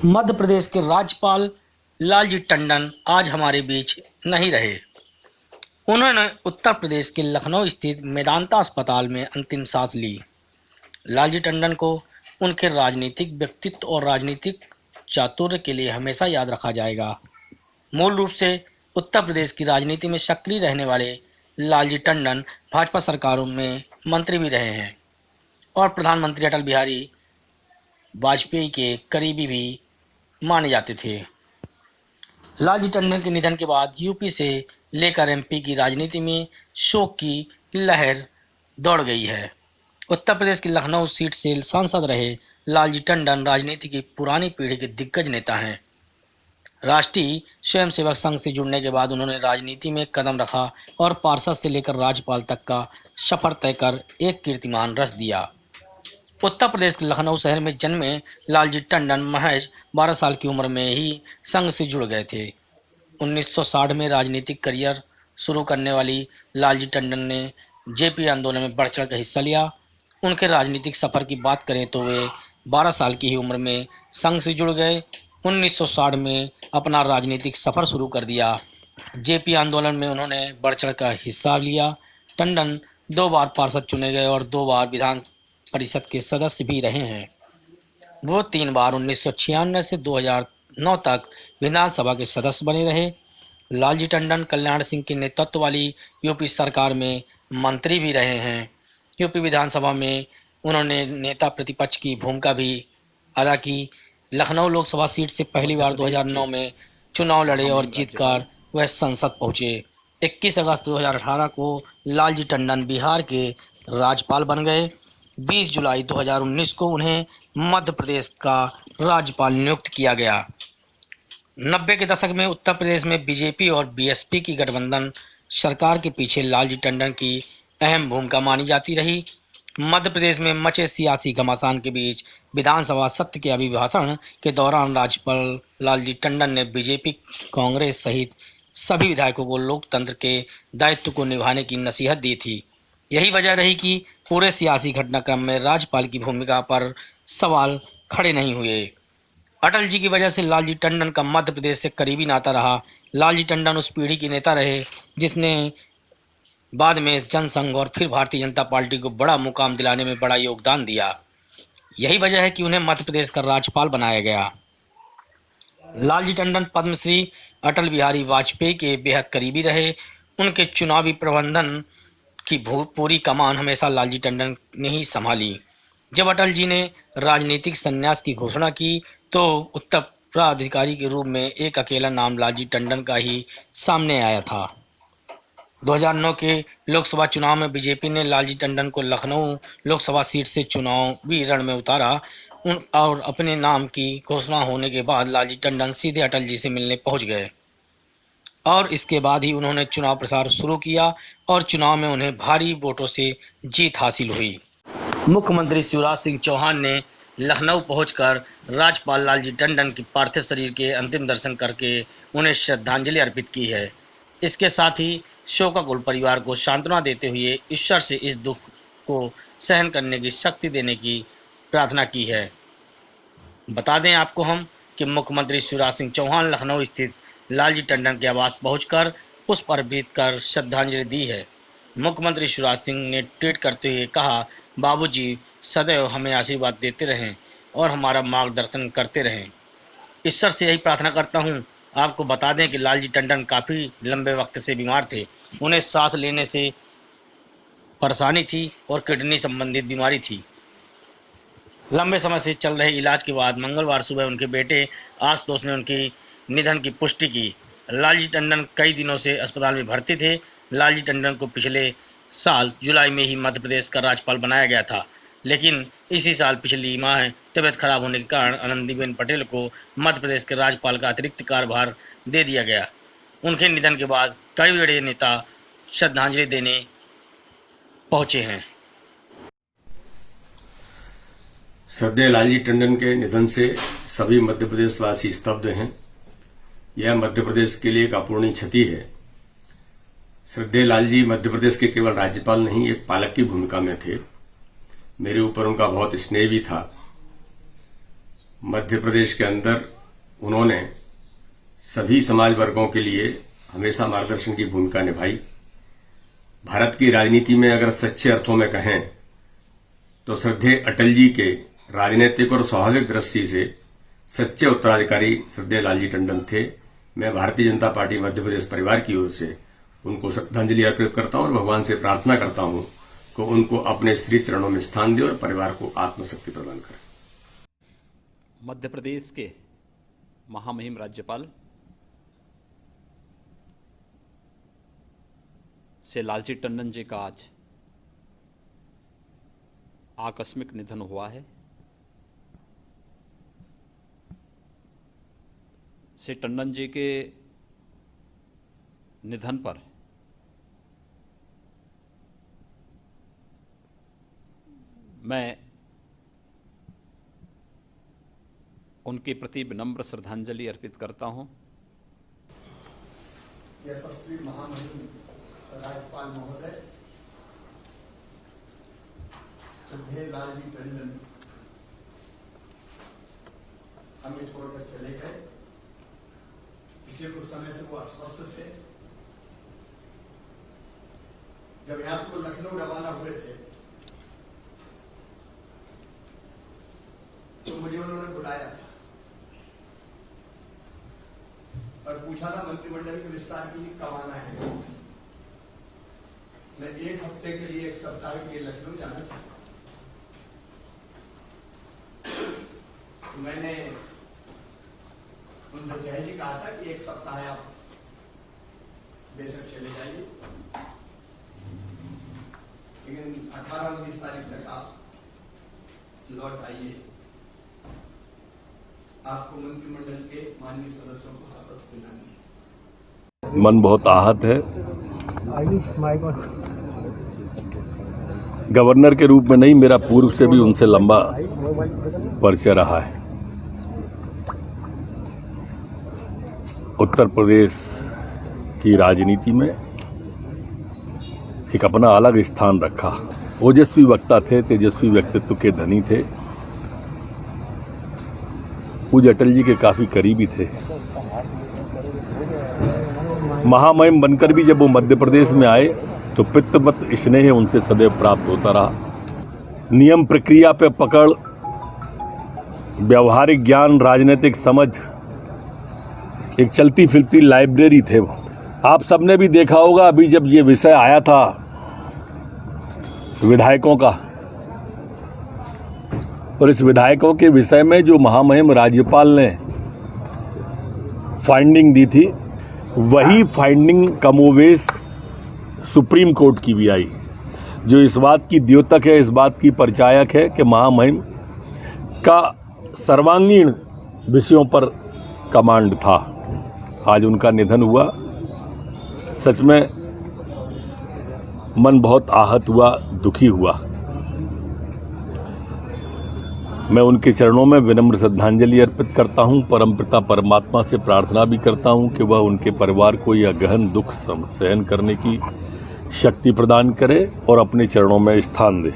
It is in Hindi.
मध्य प्रदेश के राज्यपाल लालजी टंडन आज हमारे बीच नहीं रहे। उन्होंने उत्तर प्रदेश के लखनऊ स्थित मेदांता अस्पताल में अंतिम सांस ली। लालजी टंडन को उनके राजनीतिक व्यक्तित्व और राजनीतिक चातुर्य के लिए हमेशा याद रखा जाएगा। मूल रूप से उत्तर प्रदेश की राजनीति में सक्रिय रहने वाले लालजी टंडन भाजपा सरकारों में मंत्री भी रहे हैं और प्रधानमंत्री अटल बिहारी वाजपेयी के करीबी भी माने जाते थे। लालजी टंडन के निधन के बाद यूपी से लेकर एमपी की राजनीति में शोक की लहर दौड़ गई है। उत्तर प्रदेश की लखनऊ सीट से सांसद रहे लालजी टंडन राजनीति की पुरानी पीढ़ी के दिग्गज नेता हैं। राष्ट्रीय स्वयंसेवक संघ से जुड़ने के बाद उन्होंने राजनीति में कदम रखा और पार्षद से लेकर राज्यपाल तक का सफर तय कर एक कीर्तिमान रच दिया। उत्तर प्रदेश के लखनऊ शहर में जन्मे लालजी टंडन महज 12 साल की उम्र में ही संघ से जुड़ गए थे। 1960 में राजनीतिक करियर शुरू करने वाली लालजी टंडन ने जेपी आंदोलन में बढ़ चढ़ कर हिस्सा लिया। उनके राजनीतिक सफ़र की बात करें तो वे 12 साल की ही उम्र में संघ से जुड़ गए। 1960 में अपना राजनीतिक सफ़र शुरू कर दिया। जेपी आंदोलन में उन्होंने बढ़ चढ़ कर हिस्सा लिया। टंडन 2 बार पार्षद चुने गए और 2 बार विधान परिषद के सदस्य भी रहे हैं। वो 3 बार 1996 से 2009 तक विधानसभा के सदस्य बने रहे। लालजी टंडन कल्याण सिंह के नेतृत्व वाली यूपी सरकार में मंत्री भी रहे हैं। यूपी विधानसभा में उन्होंने नेता प्रतिपक्ष की भूमिका भी अदा की। लखनऊ लोकसभा सीट से पहली बार 2009 में चुनाव लड़े और जीतकर वह संसद पहुंचे। 21 अगस्त 2018 को लालजी टंडन बिहार के राज्यपाल बन गए। 20 जुलाई 2019 को उन्हें मध्य प्रदेश का राज्यपाल नियुक्त किया गया। 90 के दशक में उत्तर प्रदेश में बीजेपी और बीएसपी की गठबंधन सरकार के पीछे लालजी टंडन की अहम भूमिका मानी जाती रही। मध्य प्रदेश में मचे सियासी घमासान के बीच विधानसभा सत्र के अभिभाषण के दौरान राज्यपाल लालजी टंडन ने बीजेपी, कांग्रेस सहित सभी विधायकों को लोकतंत्र के दायित्व को निभाने की नसीहत दी थी। यही वजह रही कि पूरे सियासी घटनाक्रम में राज्यपाल की भूमिका पर सवाल खड़े नहीं हुए। अटल जी की वजह से लालजी टंडन का मध्य प्रदेश से करीबी नाता रहा। लालजी टंडन उस पीढ़ी के नेता रहे जिसने बाद में जनसंघ और फिर भारतीय जनता पार्टी को बड़ा मुकाम दिलाने में बड़ा योगदान दिया। यही वजह है कि उन्हें मध्य प्रदेश का राज्यपाल बनाया गया। लालजी टंडन पद्मश्री अटल बिहारी वाजपेयी के बेहद करीबी रहे। उनके चुनावी प्रबंधन की पूरी कमान हमेशा लालजी टंडन ने ही संभाली। जब अटल जी ने राजनीतिक संन्यास की घोषणा की तो उत्तराधिकारी के रूप में एक अकेला नाम लालजी टंडन का ही सामने आया था। 2009 के लोकसभा चुनाव में बीजेपी ने लालजी टंडन को लखनऊ लोकसभा सीट से चुनावी रण में उतारा और अपने नाम की घोषणा होने के बाद लालजी टंडन सीधे अटल जी से मिलने पहुंच गए और इसके बाद ही उन्होंने चुनाव प्रचार शुरू किया और चुनाव में उन्हें भारी वोटों से जीत हासिल हुई। मुख्यमंत्री शिवराज सिंह चौहान ने लखनऊ पहुंचकर राज्यपाल लालजी टंडन की पार्थिव शरीर के अंतिम दर्शन करके उन्हें श्रद्धांजलि अर्पित की है। इसके साथ ही शोकाकुल परिवार को सांत्वना देते हुए ईश्वर से इस दुख को सहन करने की शक्ति देने की प्रार्थना की है। बता दें आपको हम कि मुख्यमंत्री शिवराज सिंह चौहान लखनऊ स्थित लालजी टंडन के आवास पहुंचकर पुष्प अर्पित कर श्रद्धांजलि दी है। मुख्यमंत्री शिवराज सिंह ने ट्वीट करते हुए कहा, बाबूजी सदैव हमें आशीर्वाद देते रहें और हमारा मार्गदर्शन करते रहें। ईश्वर से यही प्रार्थना करता हूं। आपको बता दें कि लालजी टंडन काफ़ी लंबे वक्त से बीमार थे। उन्हें सांस लेने से परेशानी थी और किडनी संबंधित बीमारी थी। लंबे समय से चल रहे इलाज के बाद मंगलवार सुबह उनके बेटे आशुतोष ने उनकी निधन की पुष्टि की। लालजी टंडन कई दिनों से अस्पताल में भर्ती थे। लालजी टंडन को पिछले साल जुलाई में ही मध्य प्रदेश का राज्यपाल बनाया गया था, लेकिन इसी साल पिछली माह तबीयत खराब होने के कारण आनंदीबेन पटेल को मध्य प्रदेश के राज्यपाल का अतिरिक्त कार्यभार दे दिया गया। उनके निधन के बाद कई बड़े नेता श्रद्धांजलि देने पहुंचे हैं। श्रद्धेय लालजी टंडन के निधन से सभी मध्य प्रदेश वासी स्तब्ध हैं। यह मध्य प्रदेश के लिए एक अपूर्णीय क्षति है। श्रद्धेय लालजी मध्य प्रदेश के केवल राज्यपाल नहीं, एक पालक की भूमिका में थे। मेरे ऊपर उनका बहुत स्नेह भी था। मध्य प्रदेश के अंदर उन्होंने सभी समाज वर्गों के लिए हमेशा मार्गदर्शन की भूमिका निभाई। भारत की राजनीति में अगर सच्चे अर्थों में कहें तो श्रद्धेय अटल जी के राजनीतिक और स्वाभाविक दृष्टि से सच्चे उत्तराधिकारी श्रद्धेय लालजी टंडन थे। मैं भारतीय जनता पार्टी मध्य प्रदेश परिवार की ओर से उनको श्रद्धांजलि अर्पित करता हूं और भगवान से प्रार्थना करता हूं कि उनको अपने श्री चरणों में स्थान दे और परिवार को आत्मशक्ति प्रदान करे। मध्य प्रदेश के महामहिम राज्यपाल श्री लालजी टंडन जी का आज आकस्मिक निधन हुआ है। श्री टंडन जी के निधन पर मैं उनके प्रति विनम्र श्रद्धांजलि अर्पित करता हूं। यशस्वी महामहिम राज्यपाल महोदय श्रद्धेय लालजी टंडन हमें छोड़कर चले गए। पिछले कुछ समय से वो अस्वस्थ थे। जब यहां से वो लखनऊ रवाना हुए थे तो मुझे उन्होंने बुलाया था और पूछा था मंत्रिमंडल के विस्तार के लिए कब आना है। मैं एक हफ्ते के लिए, एक सप्ताह के लिए लखनऊ जाना चाहता हूं। मैंने उनसे सहजी कहा था कि एक सप्ताह आप बेशक चले जाइए, लेकिन 18-19 तारीख तक आप लौट आइए। आपको मंत्रिमंडल के माननीय सदस्यों को शपथ दिलानी है। मन बहुत आहत है। गवर्नर के रूप में नहीं, मेरा पूर्व से भी उनसे लंबा परिचय रहा है। उत्तर प्रदेश की राजनीति में एक अपना अलग स्थान रखा। ओजस्वी वक्ता थे, तेजस्वी व्यक्तित्व के धनी थे। पूज्य अटल जी के काफी करीबी थे। महामहिम बनकर भी जब वो मध्य प्रदेश में आए तो पितृवत स्नेह उनसे सदैव प्राप्त होता रहा। नियम प्रक्रिया पे पकड़, व्यवहारिक ज्ञान, राजनीतिक समझ, एक चलती फिरती लाइब्रेरी थे वो। आप सबने भी देखा होगा, अभी जब ये विषय आया था विधायकों का, और इस विधायकों के विषय में जो महामहिम राज्यपाल ने फाइंडिंग दी थी, वही फाइंडिंग कमोवेश सुप्रीम कोर्ट की भी आई, जो इस बात की द्योतक है, इस बात की परिचायक है कि महामहिम का सर्वांगीण विषयों पर कमांड था। आज उनका निधन हुआ। सच में मन बहुत आहत हुआ, दुखी हुआ। मैं उनके चरणों में विनम्र श्रद्धांजलि अर्पित करता हूं। परमपिता परमात्मा से प्रार्थना भी करता हूं कि वह उनके परिवार को यह गहन दुख सहन करने की शक्ति प्रदान करे और अपने चरणों में स्थान दे।